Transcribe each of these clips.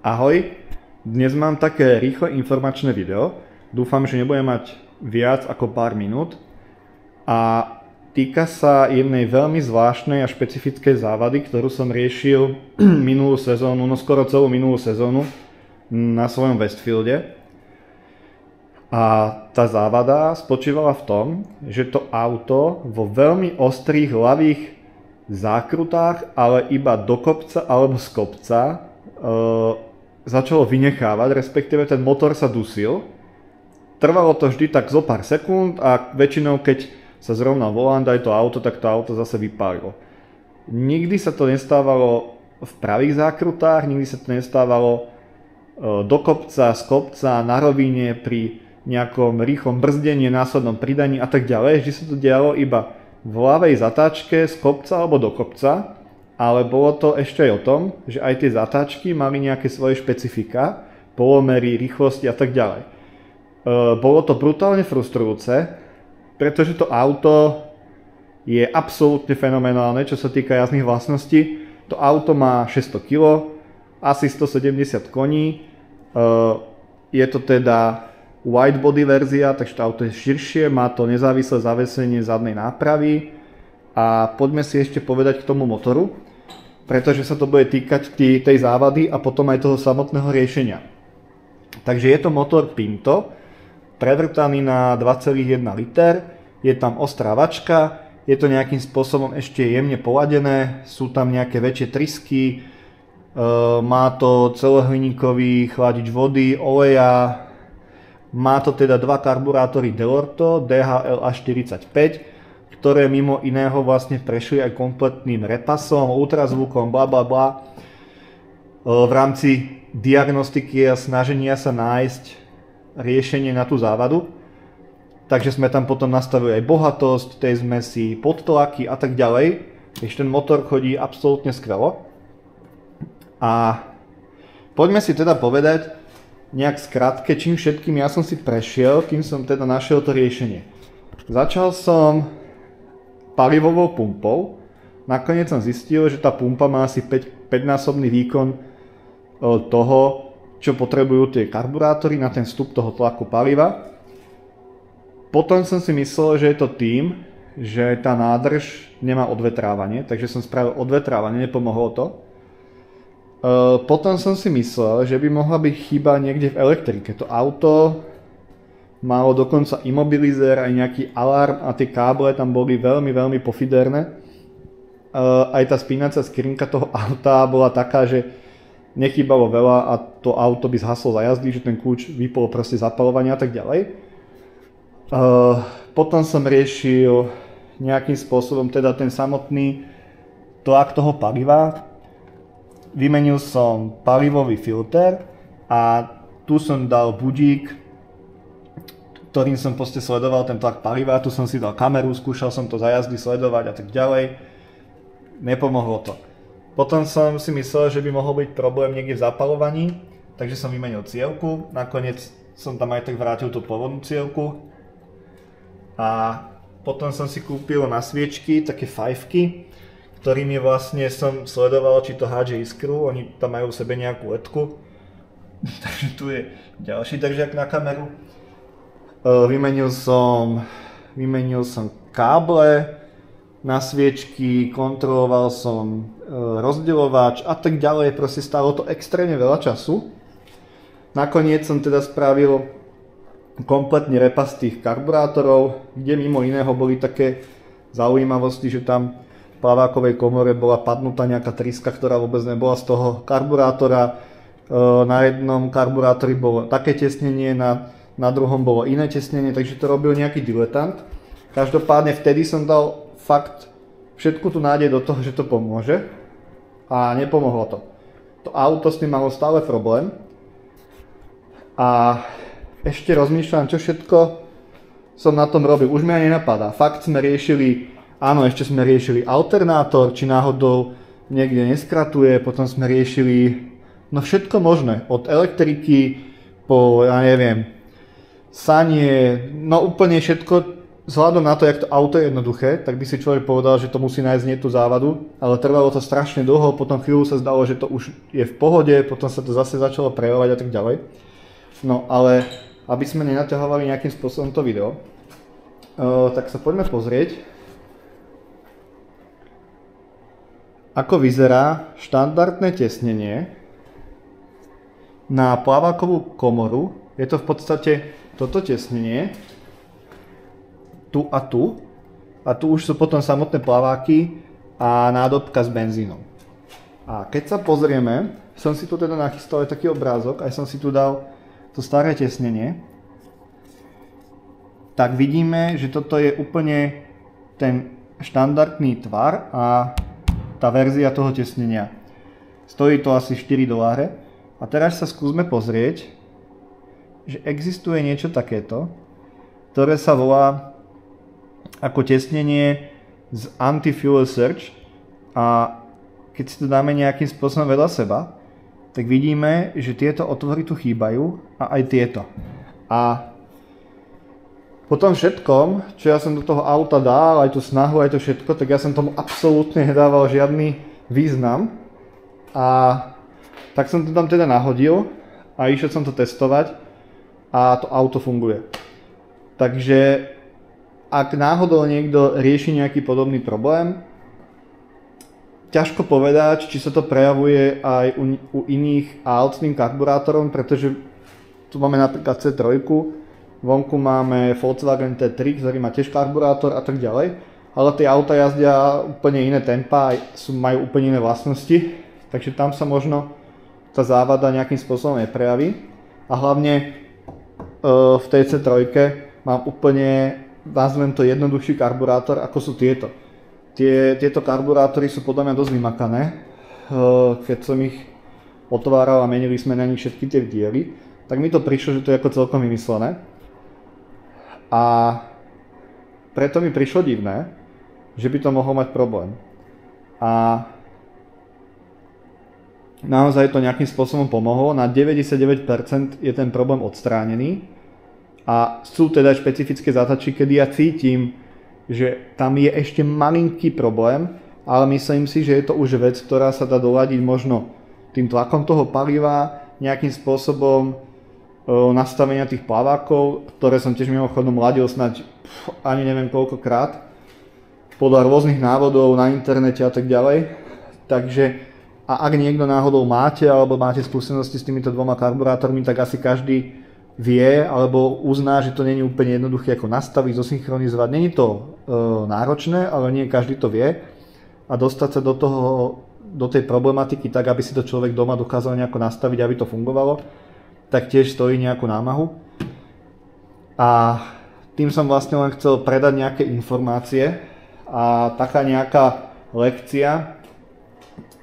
Ahoj, dnes mám také rýchle informačné video. Dúfam, že nebudem mať viac ako pár minút. A týka sa jednej veľmi zvláštnej a špecifickej závady, ktorú som riešil minulú sezónu, no skoro celú minulú sezónu na svojom Westfielde. A tá závada spočívala v tom, že to auto vo veľmi ostrých ľavých zákrutách, ale iba do kopca alebo z kopca, začalo vynechávať, respektíve ten motor sa dusil. Trvalo to vždy tak zo pár sekúnd a väčšinou keď sa zrovnal volant aj to auto, tak to auto zase vypálilo. Nikdy sa to nestávalo v pravých zákrutách, nikdy sa to nestávalo do kopca, z kopca, na rovine, pri nejakom rýchlom brzdení, následnom pridaní a tak ďalej. Vždy sa to dialo iba v ľavej zatáčke z kopca alebo do kopca. Ale bolo to ešte aj o tom, že aj tie zatáčky mali nejaké svoje špecifika, polomery, rýchlosti a tak ďalej. Bolo to brutálne frustrujúce, pretože to auto je absolútne fenomenálne, čo sa týka jazdných vlastností. To auto má 600 kg, asi 170 koní, je to teda wide body verzia, takže to auto je širšie, má to nezávislé zavesenie zadnej nápravy. A poďme si ešte povedať k tomu motoru, pretože sa to bude týkať tej závady a potom aj toho samotného riešenia. Takže je to motor Pinto, prevrtaný na 2,1 liter, je tam ostrá vačka, je to nejakým spôsobom ešte jemne poladené, sú tam nejaké väčšie trysky, má to celohliníkový chladič vody, oleja, má to teda dva karburátory Delorto DHL A45, ktoré mimo iného vlastne prešli aj kompletným repasom, ultrazvukom, bla bla bla. V rámci diagnostiky a snaženia sa nájsť riešenie na tú závadu. Takže sme tam potom nastavili aj bohatosť tej zmesi, podtlaky a tak ďalej. Takže ten motor chodí absolútne skvelo. A poďme si teda povedať nejak skrátke, čím všetkým ja som si prešiel, kým som teda našiel to riešenie. Začal som palivovou pumpou. Nakoniec som zistil, že tá pumpa má asi 5-násobný výkon toho, čo potrebujú tie karburátory na ten vstup toho tlaku paliva. Potom som si myslel, že je to tým, že tá nádrž nemá odvetrávanie, takže som spravil odvetrávanie, nepomohlo to. Potom som si myslel, že by mohla byť chyba niekde v elektrike. To auto malo dokonca imobilizér, aj nejaký alarm a tie káble tam boli veľmi pofiderné. Aj tá spínacia skrinka toho auta bola taká, že nechýbalo veľa a to auto by zhaslo za jazdy, že ten kľúč vypol proste zapaľovania a tak ďalej. Potom som riešil nejakým spôsobom teda ten samotný tlak toho paliva. Vymenil som palivový filter a tu som dal budík, ktorým som proste sledoval ten tlak paliva, tu som si dal kameru, skúšal som to za jazdy sledovať a tak ďalej. Nepomohlo to. Potom som si myslel, že by mohol byť problém niekde v zapaľovaní, takže som vymenil cievku. Nakoniec som tam aj tak vrátil tú pôvodnú cievku. A potom som si kúpil na sviečky také fajfky, ktorými vlastne som sledoval, či to hádže iskru. Oni tam majú v sebe nejakú ledku. Takže tu je ďalší držiak na kameru. Vymenil som káble na sviečky, kontroloval som rozdeľovač a tak ďalej, proste stálo to extrémne veľa času. Nakoniec som teda spravil kompletný repas tých karburátorov, kde mimo iného boli také zaujímavosti, že tam v plavákovej komore bola padnutá nejaká tryska, ktorá vôbec nebola z toho karburátora. Na jednom karburátore bolo také tesnenie, na druhom bolo iné tesnenie, takže to robil nejaký diletant. Každopádne vtedy som dal fakt všetku tú nádej do toho, že to pomôže a nepomohlo to. To auto s tým malo stále problém a ešte rozmýšľam, čo všetko som na tom robil. Už mi aj nenapadá. Fakt sme riešili, áno, ešte sme riešili alternátor, či náhodou niekde neskratuje, potom sme riešili no všetko možné, od elektriky po, ja neviem, sanie, no úplne všetko, vzhľadom na to, jak to auto je jednoduché, tak by si človek povedal, že to musí nájsť nie tú závadu, ale trvalo to strašne dlho, potom chvíľu sa zdalo, že to už je v pohode, potom sa to zase začalo prejavovať a tak ďalej. No ale aby sme nenaťahovali nejakým spôsobom to video, tak sa poďme pozrieť, ako vyzerá štandardné tesnenie na plavákovú komoru. Je to v podstate toto tesnenie, tu a tu. A tu už sú potom samotné plaváky a nádobka s benzínom. A keď sa pozrieme, som si tu teda nachystal aj taký obrázok, aj som si tu dal to staré tesnenie, tak vidíme, že toto je úplne ten štandardný tvar a tá verzia toho tesnenia. Stojí to asi $4. A teraz sa skúsme pozrieť, že existuje niečo takéto, ktoré sa volá ako tesnenie z Anti-Fuel Search, a keď si to dáme nejakým spôsobom vedľa seba, tak vidíme, že tieto otvory tu chýbajú a aj tieto. A po tom všetkom, čo ja som do toho auta dal, aj tú snahu, aj to všetko, tak ja som tomu absolútne nedával žiadny význam. A tak som to tam teda nahodil a išiel som to testovať a to auto funguje. Takže ak náhodou niekto rieši nejaký podobný problém, ťažko povedať, či sa to prejavuje aj u iných aut s tým karburátorom, pretože tu máme napríklad C3, vonku máme Volkswagen T3, ktorý má tiež karburátor a tak ďalej, ale tie auta jazdia úplne iné tempa, majú úplne iné vlastnosti, takže tam sa možno tá závada nejakým spôsobom neprejaví. A hlavne v tej C3 mám úplne, nazvem to, jednoduchší karburátor, ako sú tieto. Tieto karburátory sú podľa mňa dosť vymakané. Keď som ich otváral a menili sme na nich všetky tie diely, tak mi to prišlo, že to je ako celkom vymyslené. A preto mi prišlo divné, že by to mohol mať problém. A naozaj to nejakým spôsobom pomohlo. Na 99% je ten problém odstránený. A sú teda špecifické zatači, kedy ja cítim, že tam je ešte malinký problém, ale myslím si, že je to už vec, ktorá sa dá doladiť možno tým tlakom toho paliva, nejakým spôsobom nastavenia tých plavákov, ktoré som tiež mimochodom ladil snáď ani neviem koľkokrát, podľa rôznych návodov na internete a tak ďalej. Takže a ak niekto náhodou máte alebo máte skúsenosti s týmito dvoma karburátormi, tak asi každý vie alebo uzná, že to nie je úplne jednoduché ako nastaviť, zosynchronizovať. Není to náročné, ale nie každý to vie. A dostať sa do tej problematiky tak, aby si to človek doma dokázal nejako nastaviť, aby to fungovalo, tak tiež stojí nejakú námahu. A tým som vlastne len chcel predať nejaké informácie a taká nejaká lekcia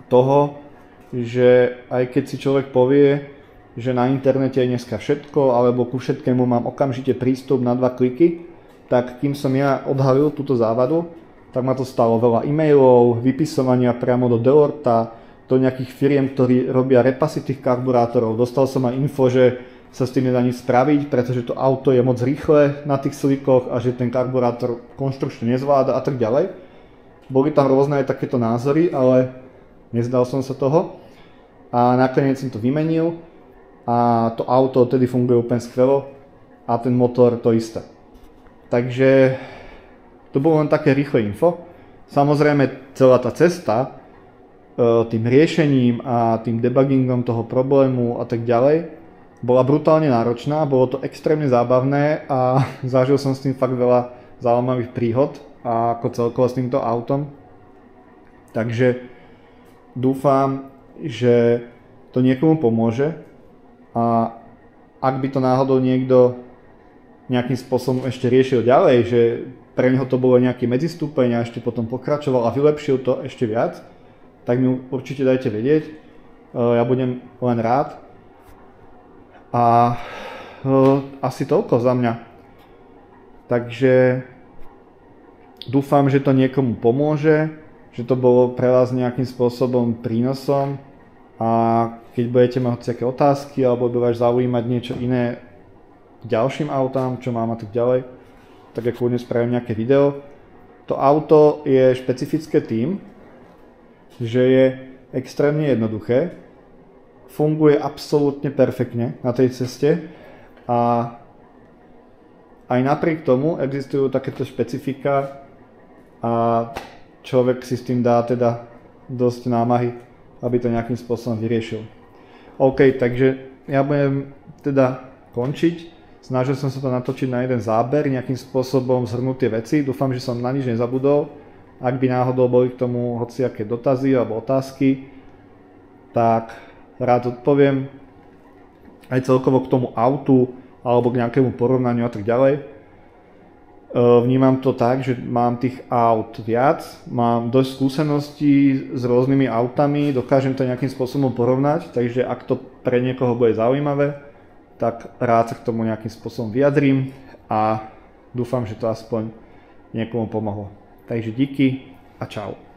toho, že aj keď si človek povie, že na internete je dneska všetko, alebo ku všetkému mám okamžite prístup na 2 kliky, tak kým som ja odhalil túto závadu, tak ma to stalo veľa e-mailov, vypisovania priamo do Delorta, do nejakých firiem, ktorí robia repasy tých karburátorov. Dostal som aj info, že sa s tým nedá nič spraviť, pretože to auto je moc rýchle na tých slikoch a že ten karburátor konštrukčne nezvláda a tak ďalej. Boli tam rôzne aj takéto názory, ale nezdal som sa toho. A nakoniec som to vymenil a to auto odtedy funguje úplne skvelo a ten motor to isté. Takže to bolo len také rýchle info. Samozrejme celá tá cesta tým riešením a tým debuggingom toho problému a tak ďalej bola brutálne náročná, bolo to extrémne zábavné a zažil som s tým fakt veľa zaujímavých príhod a ako celkovo s týmto autom. Takže dúfam, že to niekomu pomôže a ak by to náhodou niekto nejakým spôsobom ešte riešil ďalej, že pre neho to bolo nejaký medzistupeň a ešte potom pokračoval a vylepšil to ešte viac, tak mi určite dajte vedieť, ja budem len rád. A asi toľko za mňa. Takže dúfam, že to niekomu pomôže, že to bolo pre vás nejakým spôsobom prínosom a keď budete mať hociaké otázky alebo by vás zaujímať niečo iné k ďalším autám, čo mám a tak ďalej, tak ako kľudne spravím nejaké video. To auto je špecifické tým, že je extrémne jednoduché, funguje absolútne perfektne na tej ceste a aj napriek tomu existujú takéto špecifika a človek si s tým dá teda dosť námahy, aby to nejakým spôsobom vyriešil. OK, takže ja budem teda končiť. Snažil som sa to natočiť na jeden záber, nejakým spôsobom zhrnúť tie veci. Dúfam, že som na nič nezabudol. Ak by náhodou boli k tomu hociaké dotazy alebo otázky, tak rád odpoviem. Aj celkovo k tomu autu alebo k nejakému porovnaniu a tak ďalej. Vnímam to tak, že mám tých aut viac, mám dosť skúseností s rôznymi autami, dokážem to nejakým spôsobom porovnať, takže ak to pre niekoho bude zaujímavé, tak rád sa k tomu nejakým spôsobom vyjadrím a dúfam, že to aspoň niekomu pomohlo. Takže díky a čau.